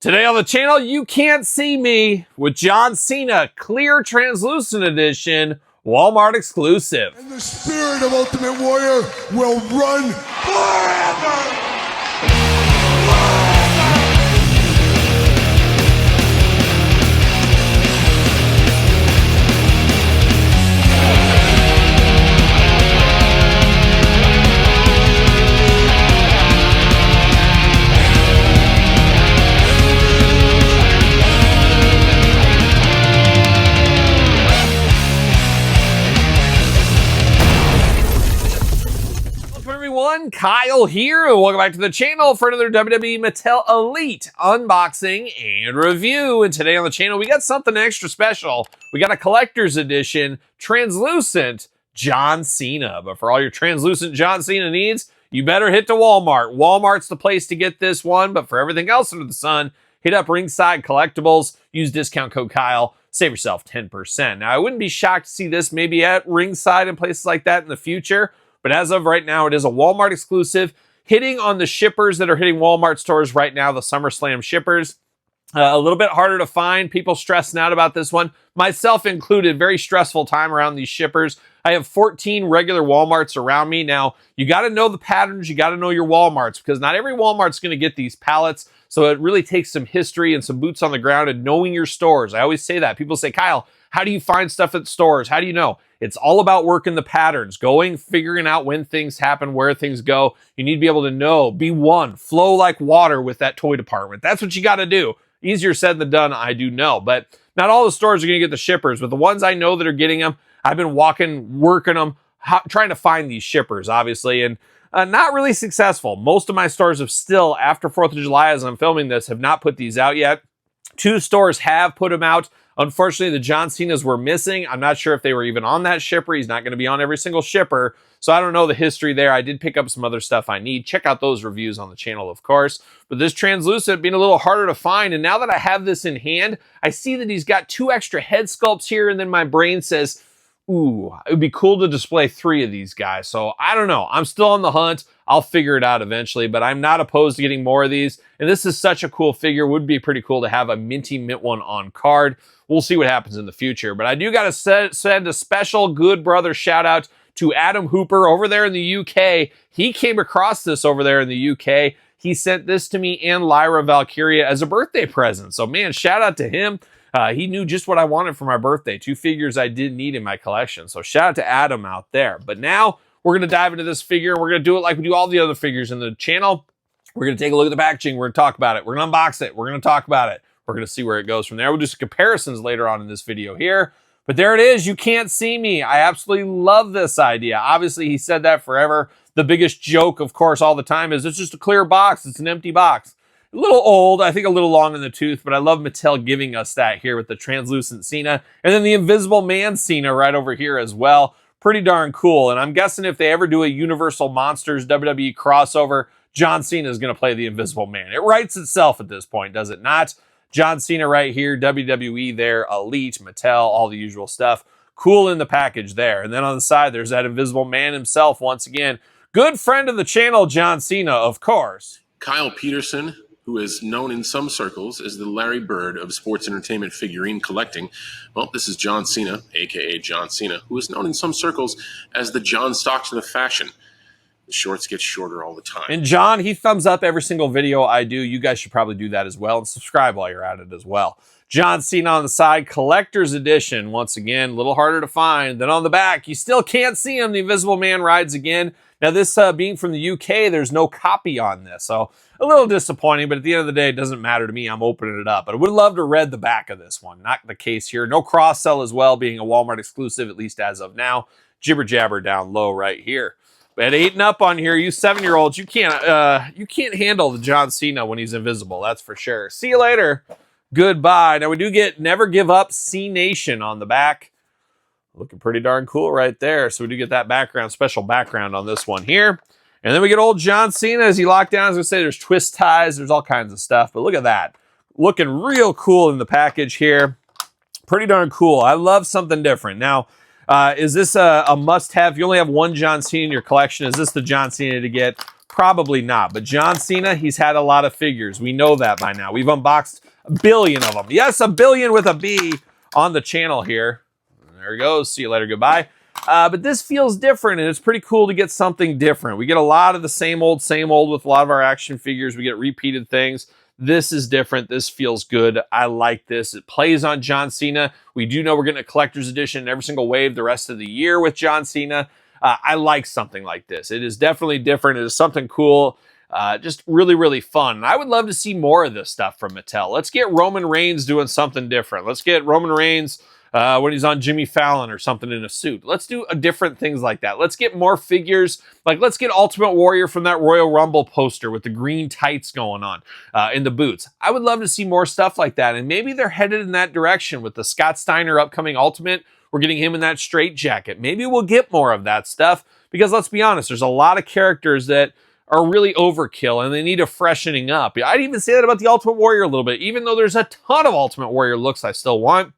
Today on the channel, You Can't See Me with John Cena, Clear Translucent Edition, Walmart exclusive. And the spirit of Ultimate Warrior will run forever! Kyle here, and welcome back to the channel for another WWE Mattel Elite unboxing and review. And today on the channel, we got something extra special. We got a collector's edition translucent John Cena. But for all your translucent John Cena needs, you better hit to Walmart. Walmart's the place to get this one, but for everything else under the sun, hit up Ringside Collectibles, use discount code Kyle, save yourself 10%. Now, I wouldn't be shocked to see this maybe at Ringside and places like that in the future, but as of right now, it is a Walmart exclusive, hitting on the shippers that are hitting Walmart stores right now, the SummerSlam shippers. A little bit harder to find. People stressing out about this one, myself included. Very stressful time around these shippers. I have 14 regular Walmarts around me. Now, you got to know the patterns. You got to know your Walmarts, because not every Walmart's going to get these pallets. So it really takes some history and some boots on the ground and knowing your stores. I always say that. People say, Kyle, how do you find stuff at stores? How do you know? It's all about working the patterns, figuring out when things happen, where things go. You need to be able to know, be one, flow like water with that toy department. That's what you got to do. Easier said than done, I do know. But not all the stores are going to get the shippers, but the ones I know that are getting them, I've been working them, trying to find these shippers, obviously, and not really successful. Most of my stores have still, after 4th of July, as I'm filming this, have not put these out yet. 2 stores have put them out. Unfortunately, the John Cenas were missing. I'm not sure if they were even on that shipper. He's not going to be on every single shipper, so I don't know the history there. I did pick up some other stuff I need. Check out those reviews on the channel, of course. But this translucent being a little harder to find, and now that I have this in hand, I see that he's got 2 extra head sculpts here, and then my brain says, ooh, it would be cool to display 3 of these guys. So I don't know. I'm still on the hunt. I'll figure it out eventually, but I'm not opposed to getting more of these. And this is such a cool figure. Would be pretty cool to have a minty mint one on card. We'll see what happens in the future. But I do got to send a special good brother shout out to Adam Hooper over there in the UK. He came across this over there in the UK. He sent this to me and Lyra Valkyria as a birthday present. So man, shout out to him. He knew just what I wanted for my birthday. 2 figures I did need in my collection. So shout out to Adam out there. But now we're going to dive into this figure. We're going to do it like we do all the other figures in the channel. We're going to take a look at the packaging. We're going to talk about it. We're going to unbox it. We're going to talk about it. We're going to see where it goes from there. We'll do some comparisons later on in this video here. But there it is. You can't see me. I absolutely love this idea. Obviously, he said that forever. The biggest joke, of course, all the time is it's just a clear box. It's an empty box. A little old, I think a little long in the tooth, but I love Mattel giving us that here with the translucent Cena. And then the Invisible Man Cena right over here as well. Pretty darn cool. And I'm guessing if they ever do a Universal Monsters WWE crossover, John Cena is going to play the Invisible Man. It writes itself at this point, does it not? John Cena right here, WWE there, Elite, Mattel, all the usual stuff. Cool in the package there. And then on the side, there's that Invisible Man himself once again. Good friend of the channel, John Cena, of course. Kyle Peterson, who is known in some circles as the Larry Bird of sports entertainment figurine collecting. Well, this is John Cena, a.k.a. John Cena, who is known in some circles as the John Stockton of fashion. The shorts get shorter all the time. And John, he thumbs up every single video I do. You guys should probably do that as well, and subscribe while you're at it as well. John Cena on the side, collector's edition. Once again, a little harder to find. Then on the back, you still can't see him. The Invisible Man rides again. Now this being from the UK, there's no copy on this. So a little disappointing, but at the end of the day, it doesn't matter to me. I'm opening it up. But I would love to read the back of this one. Not the case here. No cross-sell as well, being a Walmart exclusive, at least as of now. Jibber jabber down low right here. But 8 and up on here, you 7-year-olds, you can't handle the John Cena when he's invisible. That's for sure. See you later. Goodbye. Now we do get Never Give Up C Nation on the back. Looking pretty darn cool right there. So we do get that background, special background on this one here. And then we get old John Cena as he locked down. As I say, there's twist ties. There's all kinds of stuff. But look at that. Looking real cool in the package here. Pretty darn cool. I love something different. Now, is this a must-have? If you only have one John Cena in your collection, is this the John Cena to get? Probably not, but John Cena, he's had a lot of figures. We know that by now. We've unboxed a billion of them. Yes, a billion with a B on the channel here. There he goes. See you later. Goodbye. But this feels different, and it's pretty cool to get something different. We get a lot of the same old with a lot of our action figures. We get repeated things. This is different. This feels good. I like this. It plays on John Cena. We do know we're getting a collector's edition in every single wave the rest of the year with John Cena. I like something like this. It is definitely different. It is something cool. Just really, really fun. And I would love to see more of this stuff from Mattel. Let's get Roman Reigns doing something different. Let's get Roman Reigns when he's on Jimmy Fallon or something in a suit. Let's do different things like that. Let's get more figures. Like, let's get Ultimate Warrior from that Royal Rumble poster with the green tights going on in the boots. I would love to see more stuff like that. And maybe they're headed in that direction with the Scott Steiner upcoming Ultimate. We're getting him in that straight jacket. Maybe we'll get more of that stuff because let's be honest, there's a lot of characters that are really overkill and they need a freshening up. I'd even say that about the Ultimate Warrior a little bit, even though there's a ton of Ultimate Warrior looks I still want.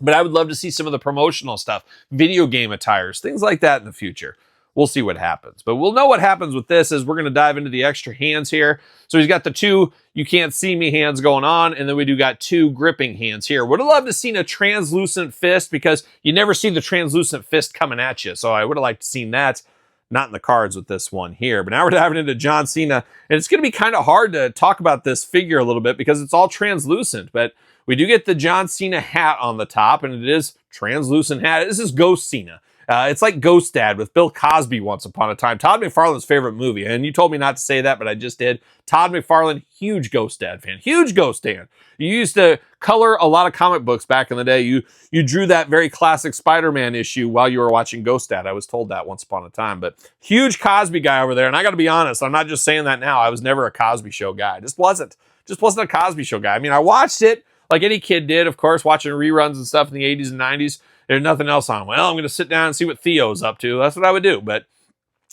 But I would love to see some of the promotional stuff, video game attires, things like that in the future. We'll see what happens. But we'll know what happens with this as we're going to dive into the extra hands here. So he's got the two you can't see me hands going on, and then we do got two gripping hands here. Would have loved to seen a translucent fist because you never see the translucent fist coming at you. So I would have liked to seen that. Not in the cards with this one here. But now we're diving into John Cena, and it's going to be kind of hard to talk about this figure a little bit because it's all translucent. But we do get the John Cena hat on the top, and it is translucent hat. This is Ghost Cena. It's like Ghost Dad with Bill Cosby once upon a time. Todd McFarlane's favorite movie. And you told me not to say that, but I just did. Todd McFarlane, huge Ghost Dad fan. Huge Ghost Dad. You used to color a lot of comic books back in the day. You drew that very classic Spider-Man issue while you were watching Ghost Dad. I was told that once upon a time. But huge Cosby guy over there. And I got to be honest, I'm not just saying that now. I was never a Cosby Show guy. I just wasn't a Cosby Show guy. I mean, I watched it like any kid did, of course, watching reruns and stuff in the 80s and 90s. There's nothing else on. Well, I'm going to sit down and see what Theo's up to. That's what I would do, but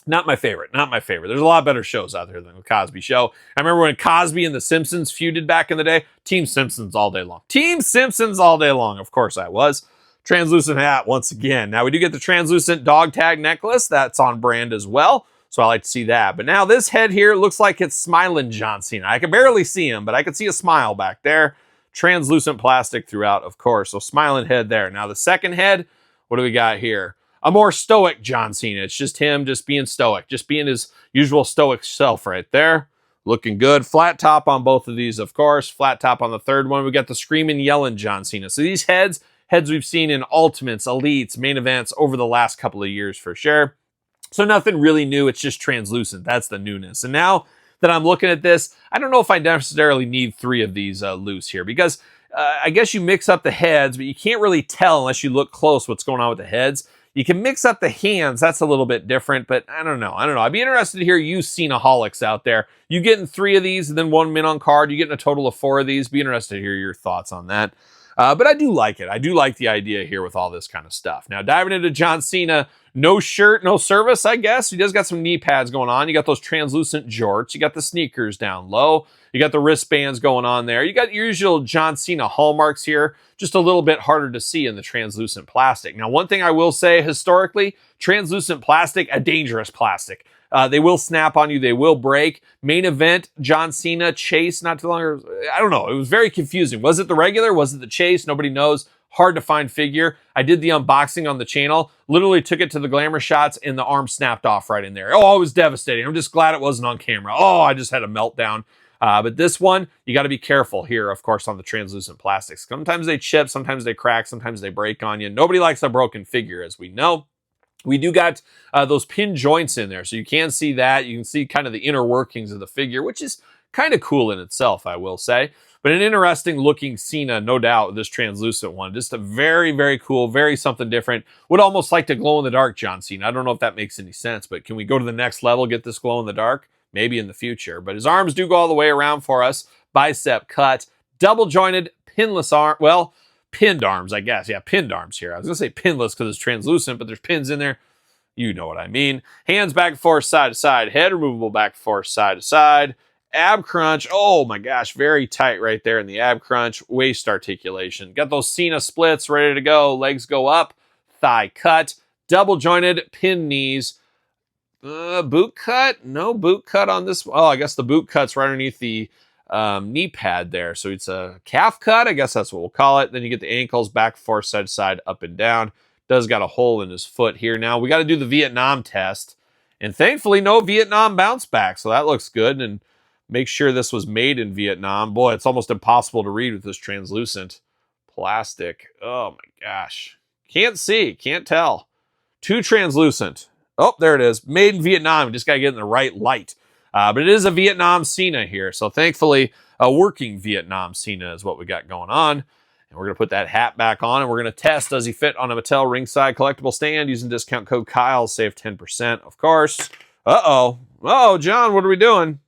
not my favorite. Not my favorite. There's a lot better shows out there than the Cosby Show. I remember when Cosby and The Simpsons feuded back in the day. Team Simpsons all day long. Team Simpsons all day long. Of course I was. Translucent hat once again. Now we do get the translucent dog tag necklace. That's on brand as well. So I like to see that. But now this head here looks like it's smiling John Cena. I can barely see him, but I can see a smile back there. Translucent plastic throughout, of course. So smiling head there. Now the second head, what do we got here? A more stoic John Cena. It's just him just being stoic. Just being his usual stoic self right there. Looking good. Flat top on both of these, of course. Flat top on the third one. We got the screaming, yelling John Cena. So these heads we've seen in Ultimates, Elites, main events over the last couple of years for sure. So nothing really new. It's just translucent. That's the newness. And now that I'm looking at this, I don't know if I necessarily need three of these loose here because I guess you mix up the heads, but you can't really tell unless you look close what's going on with the heads. You can mix up the hands. That's a little bit different, but I don't know. I'd be interested to hear you Cenaholics out there. You getting three of these and then one min on card. You getting a total of four of these. Be interested to hear your thoughts on that. But I do like it. I do like the idea here with all this kind of stuff. Now, diving into John Cena, no shirt, no service, I guess. He does got some knee pads going on. You got those translucent jorts. You got the sneakers down low. You got the wristbands going on there. You got your usual John Cena hallmarks here. Just a little bit harder to see in the translucent plastic. Now, one thing I will say, historically, translucent plastic, a dangerous plastic. They will snap on you. They will break. Main event, John Cena, Chase, not too long ago. I don't know. It was very confusing. Was it the regular? Was it the Chase? Nobody knows. Hard to find figure. I did the unboxing on the channel. Literally took it to the glamour shots and the arm snapped off right in there. Oh, it was devastating. I'm just glad it wasn't on camera. Oh, I just had a meltdown. But this one, you got to be careful here, of course, on the translucent plastics. Sometimes they chip, sometimes they crack, sometimes they break on you. Nobody likes a broken figure, as we know. We do got those pin joints in there, so you can see that. You can see kind of the inner workings of the figure, which is kind of cool in itself, I will say. But an interesting looking Cena, no doubt, this translucent one. Just a very, very cool, very something different. Would almost like to glow in the dark John Cena. I don't know if that makes any sense, but can we go to the next level, get this glow in the dark? Maybe in the future. But his arms do go all the way around for us. Bicep cut, double jointed, pinless arm. Well, pinned arms, I guess. Yeah, pinned arms here. I was going to say pinless because it's translucent, but there's pins in there. You know what I mean. Hands back and forth, side to side. Head removable back and forth, side to side. Ab crunch. Oh my gosh, very tight right there in the ab crunch. Waist articulation. Got those Cena splits ready to go. Legs go up. Thigh cut. Double jointed, pin knees. Boot cut? No boot cut on this. Oh, I guess the boot cut's right underneath the knee pad there. So it's a calf cut. I guess that's what we'll call it. Then you get the ankles back, forth, side to side, up and down. Does got a hole in his foot here. Now we got to do the Vietnam test. And thankfully, no Vietnam bounce back. So that looks good. And make sure this was made in Vietnam. Boy, it's almost impossible to read with this translucent plastic. Oh my gosh. Can't see. Can't tell. Too translucent. Oh, there it is. Made in Vietnam. You just got to get in the right light. But it is a Vietnam Cena here. So thankfully, a working Vietnam Cena is what we got going on. And we're going to put that hat back on, and we're going to test, does he fit on a Mattel ringside collectible stand using discount code Kyle, save 10%, of course. Uh-oh. Uh-oh, John, what are we doing?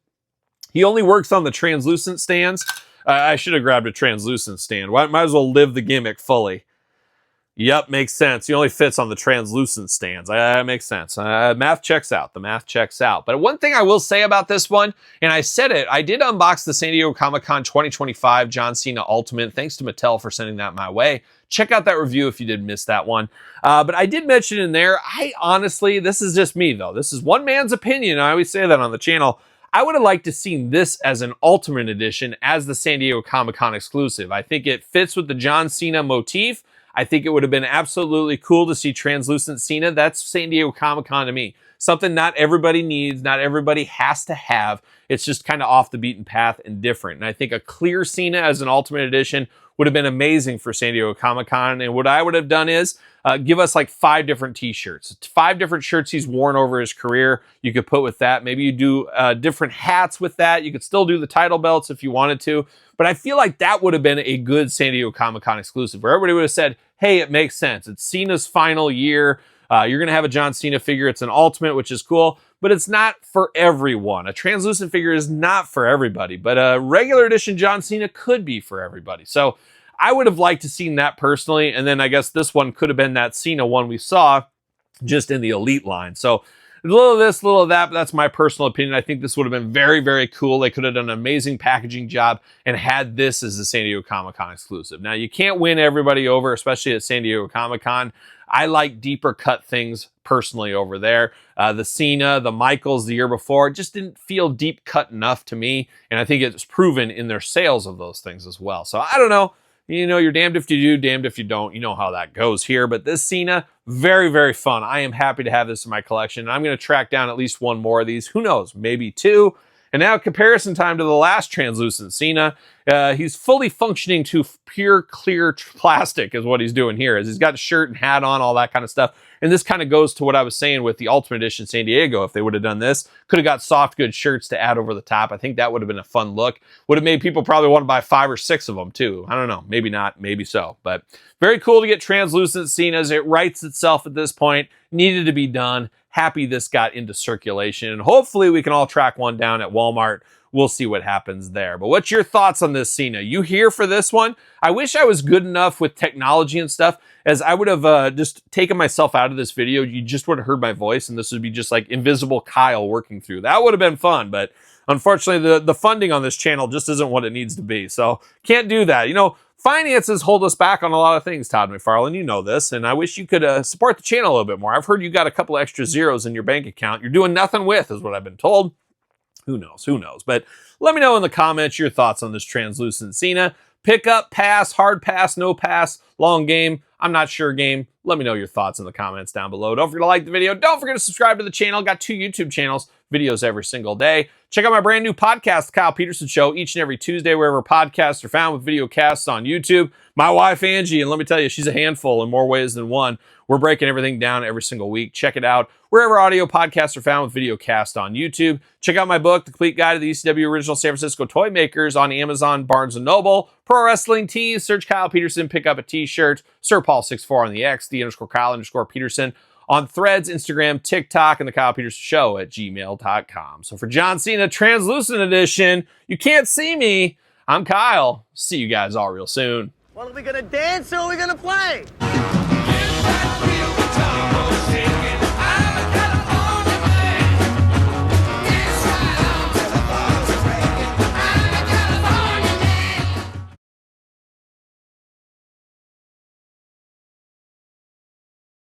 He only works on the translucent stands. I should have grabbed a translucent stand. Might as well live the gimmick fully. Yep, makes sense. He only fits on the translucent stands. That makes sense. Math checks out. The math checks out. But one thing I will say about this one, and I said it, I did unbox the San Diego Comic-Con 2025 John Cena Ultimate. Thanks to Mattel for sending that my way. Check out that review if you did miss that one. But I did mention in there, I honestly, this is just me though. This is one man's opinion. I always say that on the channel. I would have liked to seen this as an Ultimate Edition as the San Diego Comic-Con exclusive. I think it fits with the John Cena motif. I think it would have been absolutely cool to see translucent Cena. That's San Diego Comic-Con to me. Something not everybody needs, not everybody has to have. It's just kind of off the beaten path and different. And I think a clear Cena as an Ultimate Edition would have been amazing for San Diego Comic-Con. And what I would have done is give us like 5 different t-shirts. 5 different shirts he's worn over his career. You could put with that. Maybe you do different hats with that. You could still do the title belts if you wanted to. But I feel like that would have been a good San Diego Comic-Con exclusive where everybody would have said, hey, it makes sense. It's Cena's final year. You're going to have a John Cena figure. It's an Ultimate, which is cool, but it's not for everyone. A translucent figure is not for everybody, but a regular edition John Cena could be for everybody. So I would have liked to seen that personally. And then I guess this one could have been that Cena one we saw just in the Elite line. So a little of this, a little of that, but that's my personal opinion. I think this would have been very, very cool. They could have done an amazing packaging job and had this as the San Diego Comic-Con exclusive. Now, you can't win everybody over, especially at San Diego Comic-Con. I like deeper cut things personally over there. The Cena, the Michaels the year before, just didn't feel deep cut enough to me. And I think it's proven in their sales of those things as well. So I don't know. You know, you're damned if you do, damned if you don't. You know how that goes here. But this Cena, very, very fun. I am happy to have this in my collection. I'm going to track down at least one more of these. Who knows? Maybe 2. And now comparison time to the last translucent Cena. He's fully functioning to pure clear plastic is what he's doing here. Is he's got a shirt and hat on, all that kind of stuff. And this kind of goes to what I was saying with the Ultimate Edition San Diego. If they would have done this, could have got soft good shirts to add over the top. I think that would have been a fun look. Would have made people probably want to buy 5 or 6 of them too. I don't know. Maybe not. Maybe so. But very cool to get translucent Cenas. It writes itself at this point. Needed to be done. Happy this got into circulation. And hopefully we can all track one down at Walmart. We'll see what happens there. But what's your thoughts on this Cena? You here for this one? I wish I was good enough with technology and stuff as I would have just taken myself out of this video. You just would have heard my voice and this would be just like invisible Kyle working through. That would have been fun, but unfortunately the funding on this channel just isn't what it needs to be. So can't do that. You know, finances hold us back on a lot of things, Todd McFarlane. You know this, and I wish you could support the channel a little bit more. I've heard you got a couple extra zeros in your bank account. You're doing nothing with, is what I've been told. Who knows? Who knows? But let me know in the comments your thoughts on this translucent Cena. Pick up, pass, hard pass, no pass, long game. I'm not sure game. Let me know your thoughts in the comments down below. Don't forget to like the video. Don't forget to subscribe to the channel. Got 2 YouTube channels, videos every single day. Check out my brand new podcast, The Kyle Peterson Show, each and every Tuesday, wherever podcasts are found with video casts on YouTube. My wife, Angie, and let me tell you, she's a handful in more ways than one. We're breaking everything down every single week. Check it out wherever audio podcasts are found with video cast on YouTube. Check out my book, The Complete Guide to the ECW Original San Francisco Toy Makers on Amazon, Barnes & Noble. Pro Wrestling Tees, search Kyle Peterson, pick up a t-shirt. Sir Paul64 on the X, _Kyle_Peterson on Threads, Instagram, TikTok, and The Kyle Peterson Show at gmail.com. So for John Cena Translucent Edition, you can't see me. I'm Kyle. See you guys all real soon. Well, are we gonna dance or are we gonna play?